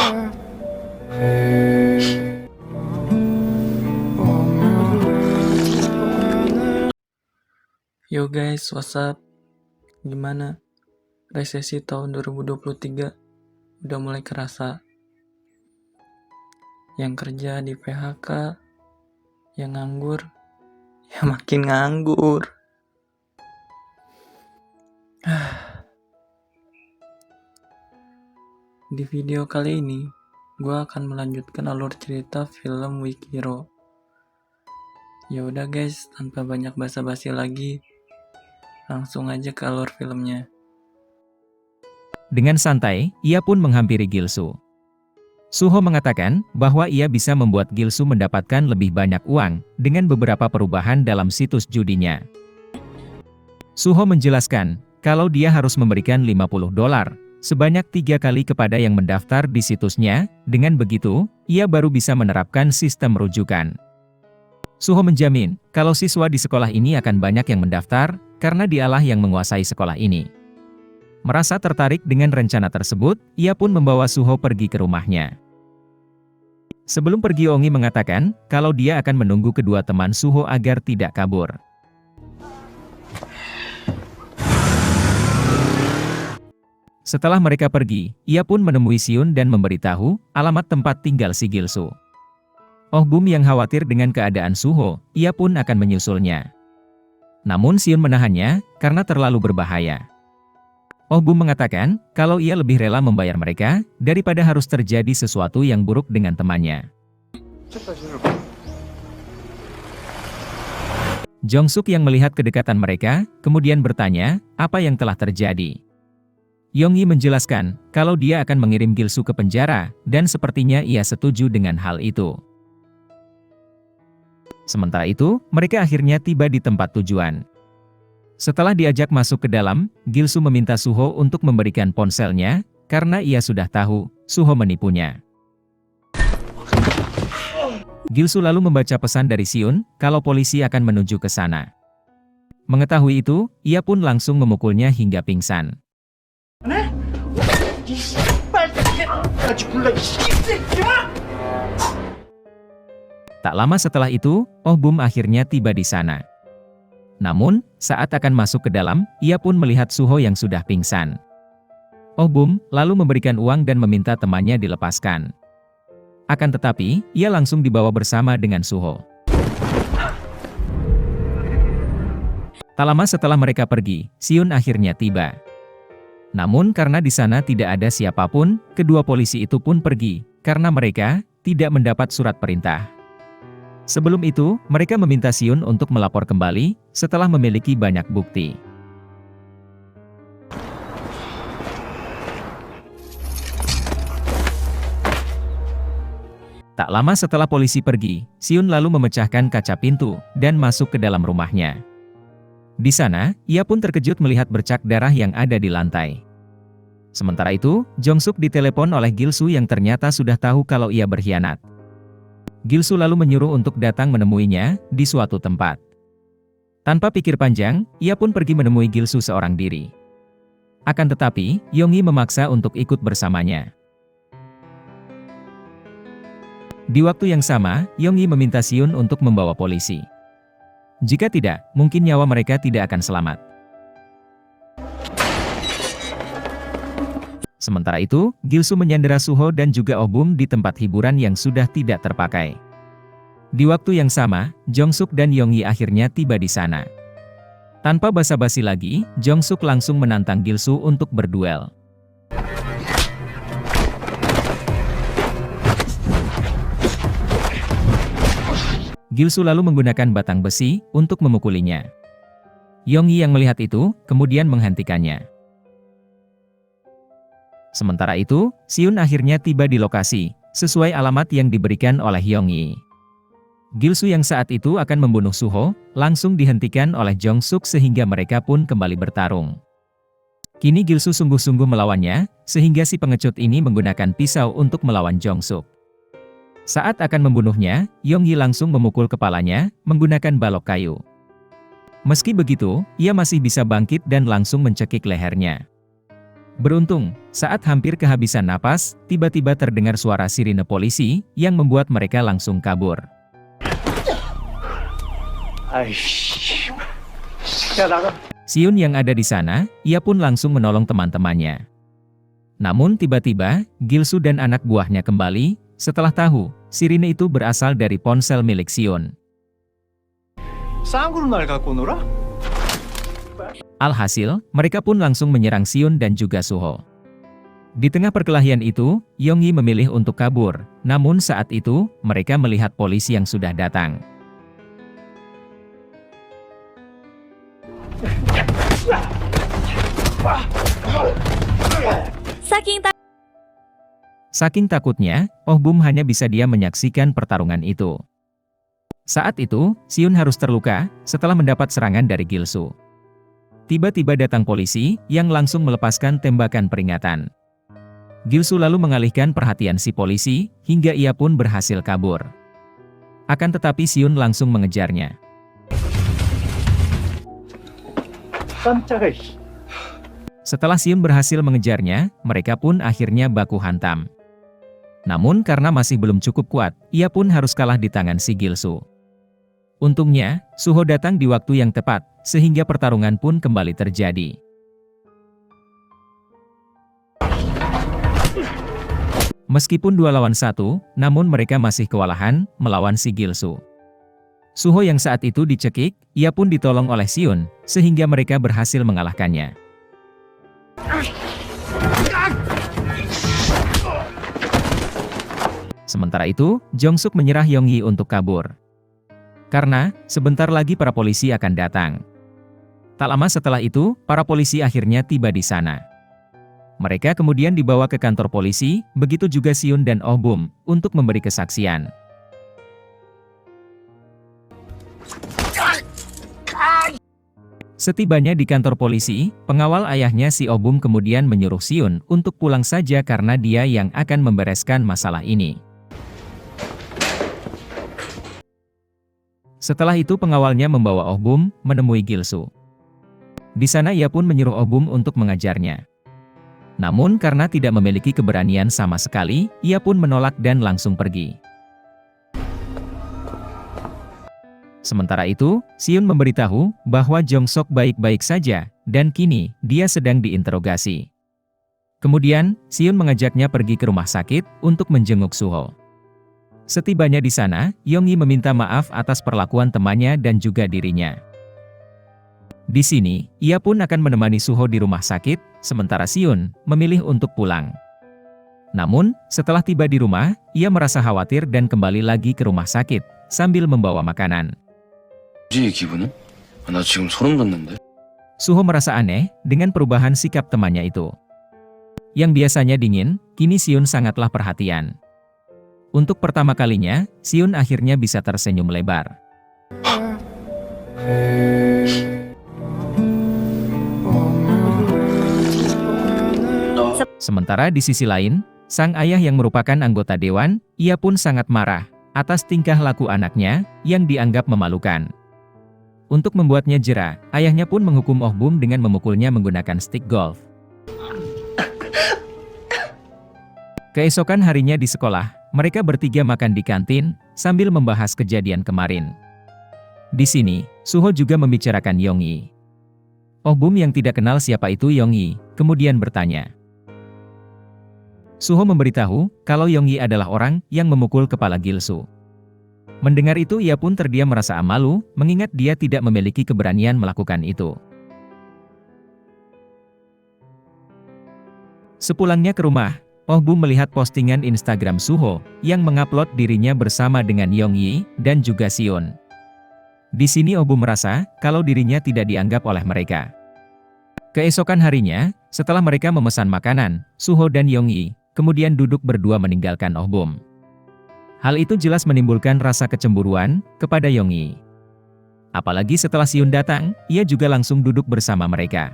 Yo guys, what's up? Gimana? Resesi tahun 2023 udah mulai kerasa. Yang kerja di PHK, yang nganggur, ya makin nganggur. Di video kali ini, gue akan melanjutkan alur cerita film Wikiro. Ya udah guys, tanpa banyak basa-basi lagi, langsung aja ke alur filmnya. Dengan santai, ia pun menghampiri Gilsu. Suho mengatakan bahwa ia bisa membuat Gilsu mendapatkan lebih banyak uang dengan beberapa perubahan dalam situs judinya. Suho menjelaskan kalau dia harus memberikan $50 sebanyak 3 kali kepada yang mendaftar di situsnya. Dengan begitu, ia baru bisa menerapkan sistem rujukan. Suho menjamin kalau siswa di sekolah ini akan banyak yang mendaftar karena dialah yang menguasai sekolah ini. Merasa tertarik dengan rencana tersebut, ia pun membawa Suho pergi ke rumahnya. Sebelum pergi, Ongi mengatakan kalau dia akan menunggu kedua teman Suho agar tidak kabur. Setelah mereka pergi, ia pun menemui Siun dan memberitahu alamat tempat tinggal si Gilsu. Oh Bum yang khawatir dengan keadaan Suho, ia pun akan menyusulnya. Namun Siun menahannya karena terlalu berbahaya. Oh Bum mengatakan kalau ia lebih rela membayar mereka daripada harus terjadi sesuatu yang buruk dengan temannya. Jongsuk yang melihat kedekatan mereka, kemudian bertanya apa yang telah terjadi. Yonggi menjelaskan kalau dia akan mengirim Gilsu ke penjara, dan sepertinya ia setuju dengan hal itu. Sementara itu, mereka akhirnya tiba di tempat tujuan. Setelah diajak masuk ke dalam, Gilsu meminta Suho untuk memberikan ponselnya, karena ia sudah tahu Suho menipunya. Gilsu lalu membaca pesan dari Siun kalau polisi akan menuju ke sana. Mengetahui itu, ia pun langsung memukulnya hingga pingsan. Tak lama setelah itu, Oh Bum akhirnya tiba di sana. Namun, saat akan masuk ke dalam, ia pun melihat Suho yang sudah pingsan. Oh Bum lalu memberikan uang dan meminta temannya dilepaskan. Akan tetapi, ia langsung dibawa bersama dengan Suho. Tak lama setelah mereka pergi, Siun akhirnya tiba. Namun karena di sana tidak ada siapapun, kedua polisi itu pun pergi, karena mereka tidak mendapat surat perintah. Sebelum itu, mereka meminta Siun untuk melapor kembali, setelah memiliki banyak bukti. Tak lama setelah polisi pergi, Siun lalu memecahkan kaca pintu, dan masuk ke dalam rumahnya. Di sana, ia pun terkejut melihat bercak darah yang ada di lantai. Sementara itu, Jongsuk ditelepon oleh Gilsu yang ternyata sudah tahu kalau ia berkhianat. Gilsu lalu menyuruh untuk datang menemuinya di suatu tempat. Tanpa pikir panjang, ia pun pergi menemui Gilsu seorang diri. Akan tetapi, Yonggi memaksa untuk ikut bersamanya. Di waktu yang sama, Yonggi meminta Siun untuk membawa polisi. Jika tidak, mungkin nyawa mereka tidak akan selamat. Sementara itu, Gilsu menyandera Suho dan juga Oh Bum di tempat hiburan yang sudah tidak terpakai. Di waktu yang sama, Jongsuk dan Yonggi akhirnya tiba di sana. Tanpa basa-basi lagi, Jongsuk langsung menantang Gilsu untuk berduel. Gilsu lalu menggunakan batang besi untuk memukulinya. Yonggi yang melihat itu, kemudian menghentikannya. Sementara itu, Siun akhirnya tiba di lokasi, sesuai alamat yang diberikan oleh Yonggi. Gilsu yang saat itu akan membunuh Suho, langsung dihentikan oleh Jongsuk sehingga mereka pun kembali bertarung. Kini Gilsu sungguh-sungguh melawannya, sehingga si pengecut ini menggunakan pisau untuk melawan Jongsuk. Saat akan membunuhnya, Yonggi langsung memukul kepalanya, menggunakan balok kayu. Meski begitu, ia masih bisa bangkit dan langsung mencekik lehernya. Beruntung, saat hampir kehabisan napas, tiba-tiba terdengar suara sirine polisi yang membuat mereka langsung kabur. Siun yang ada di sana, ia pun langsung menolong teman-temannya. Namun tiba-tiba, Gilsu dan anak buahnya kembali, setelah tahu, sirine itu berasal dari ponsel milik Siun. Alhasil, mereka pun langsung menyerang Siun dan juga Suho. Di tengah perkelahian itu, Yongyi memilih untuk kabur, namun saat itu, mereka melihat polisi yang sudah datang. Saking takutnya, Oh Bum hanya bisa diam menyaksikan pertarungan itu. Saat itu, Siun harus terluka, setelah mendapat serangan dari Gilsu. Tiba-tiba datang polisi, yang langsung melepaskan tembakan peringatan. Gilsu lalu mengalihkan perhatian si polisi, hingga ia pun berhasil kabur. Akan tetapi Siun langsung mengejarnya. Setelah Siun berhasil mengejarnya, mereka pun akhirnya baku hantam. Namun karena masih belum cukup kuat, ia pun harus kalah di tangan si Gilsu. Untungnya, Suho datang di waktu yang tepat, sehingga pertarungan pun kembali terjadi. Meskipun 2 lawan 1, namun mereka masih kewalahan melawan si Gilsu. Suho yang saat itu dicekik, ia pun ditolong oleh Siun, sehingga mereka berhasil mengalahkannya. Sementara itu, Jongsuk menyerah Yongyi untuk kabur. Karena, sebentar lagi para polisi akan datang. Tak lama setelah itu, para polisi akhirnya tiba di sana. Mereka kemudian dibawa ke kantor polisi, begitu juga Siun dan Oh Bum, untuk memberi kesaksian. Setibanya di kantor polisi, pengawal ayahnya si Oh Bum kemudian menyuruh Siun untuk pulang saja karena dia yang akan membereskan masalah ini. Setelah itu pengawalnya membawa Oh Bum menemui Gilsu. Di sana ia pun menyuruh Oh Bum untuk mengajarnya. Namun karena tidak memiliki keberanian sama sekali, ia pun menolak dan langsung pergi. Sementara itu, Siun memberitahu bahwa Jongsuk baik-baik saja, dan kini dia sedang diinterogasi. Kemudian, Siun mengajaknya pergi ke rumah sakit untuk menjenguk Suho. Setibanya di sana, Yongyi meminta maaf atas perlakuan temannya dan juga dirinya. Di sini, ia pun akan menemani Suho di rumah sakit, sementara Siun memilih untuk pulang. Namun, setelah tiba di rumah, ia merasa khawatir dan kembali lagi ke rumah sakit, sambil membawa makanan. Suho merasa aneh dengan perubahan sikap temannya itu. Yang biasanya dingin, kini Siun sangatlah perhatian. Untuk pertama kalinya, Siun akhirnya bisa tersenyum lebar. Sementara di sisi lain, sang ayah yang merupakan anggota dewan, ia pun sangat marah atas tingkah laku anaknya yang dianggap memalukan. Untuk membuatnya jera, ayahnya pun menghukum Oh Bum dengan memukulnya menggunakan stik golf. Keesokan harinya di sekolah, mereka bertiga makan di kantin, sambil membahas kejadian kemarin. Di sini, Suho juga membicarakan Yongyi. Oh Bum yang tidak kenal siapa itu Yongyi, kemudian bertanya. Suho memberitahu, kalau Yongyi adalah orang yang memukul kepala Gilsu. Mendengar itu ia pun terdiam merasa malu, mengingat dia tidak memiliki keberanian melakukan itu. Sepulangnya ke rumah, Oh Bum melihat postingan Instagram Suho, yang mengupload dirinya bersama dengan Yongyi, dan juga Siun. Di sini Oh Bum merasa, kalau dirinya tidak dianggap oleh mereka. Keesokan harinya, setelah mereka memesan makanan, Suho dan Yongyi, kemudian duduk berdua meninggalkan Oh Bum. Hal itu jelas menimbulkan rasa kecemburuan, kepada Yongyi. Apalagi setelah Siun datang, ia juga langsung duduk bersama mereka.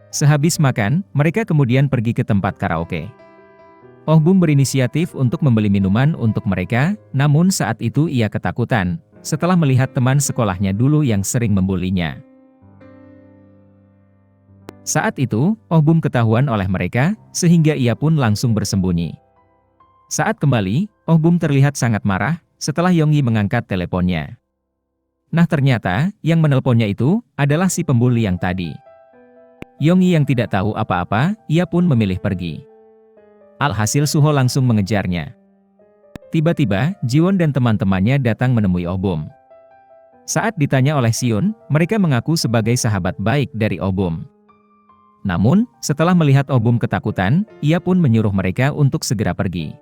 Sehabis makan, mereka kemudian pergi ke tempat karaoke. Oh Bum berinisiatif untuk membeli minuman untuk mereka, namun saat itu ia ketakutan, setelah melihat teman sekolahnya dulu yang sering membulinya. Saat itu, Oh Bum ketahuan oleh mereka, sehingga ia pun langsung bersembunyi. Saat kembali, Oh Bum terlihat sangat marah, setelah Yong Yi mengangkat teleponnya. Nah ternyata, yang menelponnya itu, adalah si pembuli yang tadi. Yong Yi yang tidak tahu apa-apa, ia pun memilih pergi. Alhasil Suho langsung mengejarnya. Tiba-tiba, Jiwon dan teman-temannya datang menemui Oh Bum. Saat ditanya oleh Siun, mereka mengaku sebagai sahabat baik dari Oh Bum. Namun, setelah melihat Oh Bum ketakutan, ia pun menyuruh mereka untuk segera pergi.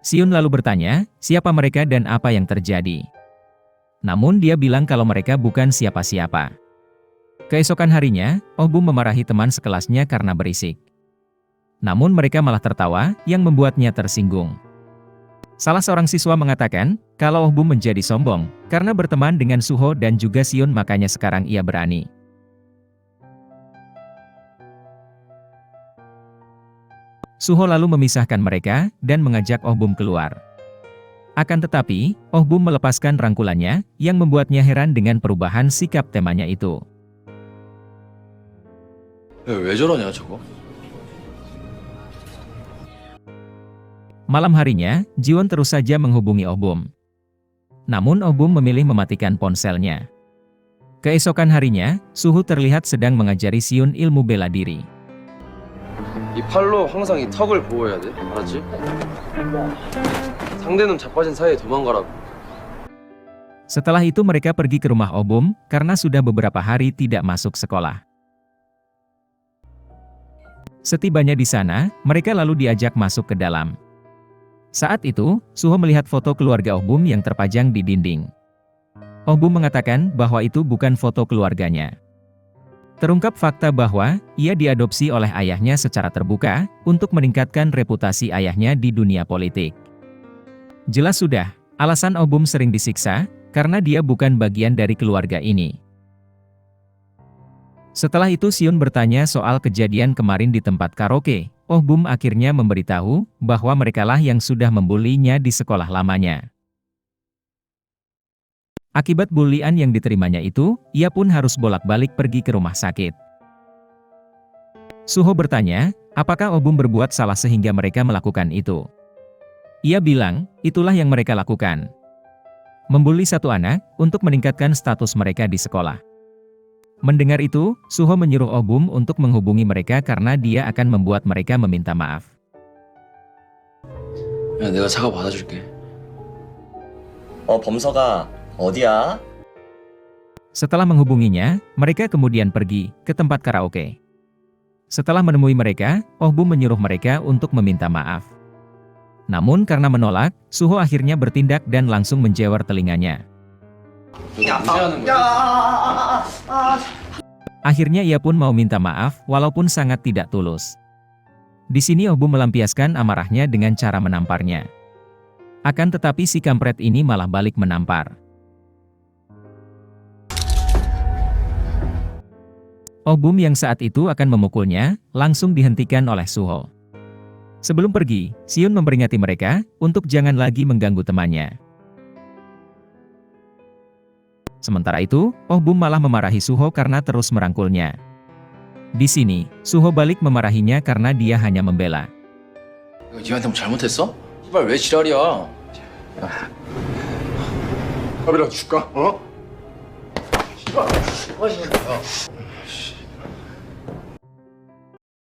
Siun lalu bertanya, siapa mereka dan apa yang terjadi. Namun dia bilang kalau mereka bukan siapa-siapa. Keesokan harinya, Oh Bum memarahi teman sekelasnya karena berisik. Namun mereka malah tertawa, yang membuatnya tersinggung. Salah seorang siswa mengatakan, kalau Oh Bum menjadi sombong, karena berteman dengan Suho dan juga Siun makanya sekarang ia berani. Suho lalu memisahkan mereka, dan mengajak Oh Bum keluar. Akan tetapi, Oh Bum melepaskan rangkulannya, yang membuatnya heran dengan perubahan sikap temannya itu. 왜 저러냐 저거? Malam harinya, Jiwon terus saja menghubungi Oh Bum. Namun Oh Bum memilih mematikan ponselnya. Keesokan harinya, Suho terlihat sedang mengajari Siun ilmu bela diri. 이 팔로 항상 이 턱을 보호해야 돼. 알았지? 상대는 자빠진 사이에 도망가라고. Setelah itu mereka pergi ke rumah Oh Bum, karena sudah beberapa hari tidak masuk sekolah. Setibanya di sana, mereka lalu diajak masuk ke dalam. Saat itu, Suho melihat foto keluarga Oh Bum yang terpajang di dinding. Oh Bum mengatakan bahwa itu bukan foto keluarganya. Terungkap fakta bahwa ia diadopsi oleh ayahnya secara terbuka untuk meningkatkan reputasi ayahnya di dunia politik. Jelas sudah, alasan Oh Bum sering disiksa karena dia bukan bagian dari keluarga ini. Setelah itu Siun bertanya soal kejadian kemarin di tempat karaoke. Oh Bum akhirnya memberitahu bahwa merekalah yang sudah membulinya di sekolah lamanya. Akibat bulian yang diterimanya itu, ia pun harus bolak-balik pergi ke rumah sakit. Suho bertanya, apakah Oh Bum berbuat salah sehingga mereka melakukan itu? Ia bilang, itulah yang mereka lakukan. Membuli satu anak, untuk meningkatkan status mereka di sekolah. Mendengar itu, Suho menyuruh Oh Bum untuk menghubungi mereka karena dia akan membuat mereka meminta maaf. 야, 내가 차가 받아줄게. 범서가 어디야? Setelah menghubunginya, mereka kemudian pergi ke tempat karaoke. Setelah menemui mereka, Oh Bum menyuruh mereka untuk meminta maaf. Namun karena menolak, Suho akhirnya bertindak dan langsung menjewer telinganya. Akhirnya ia pun mau minta maaf, walaupun sangat tidak tulus. Di sini Oh Bum melampiaskan amarahnya dengan cara menamparnya. Akan tetapi si kampret ini malah balik menampar. Oh Bum yang saat itu akan memukulnya, langsung dihentikan oleh Suho. Sebelum pergi, Siun memperingati mereka untuk jangan lagi mengganggu temannya. Sementara itu, Oh Bum malah memarahi Suho karena terus merangkulnya. Di sini, Suho balik memarahinya karena dia hanya membela. 이거 니한테 뭐 잘못했어? 이발 왜 지랄이야? 밥이라도 줄까? 어? 씨발.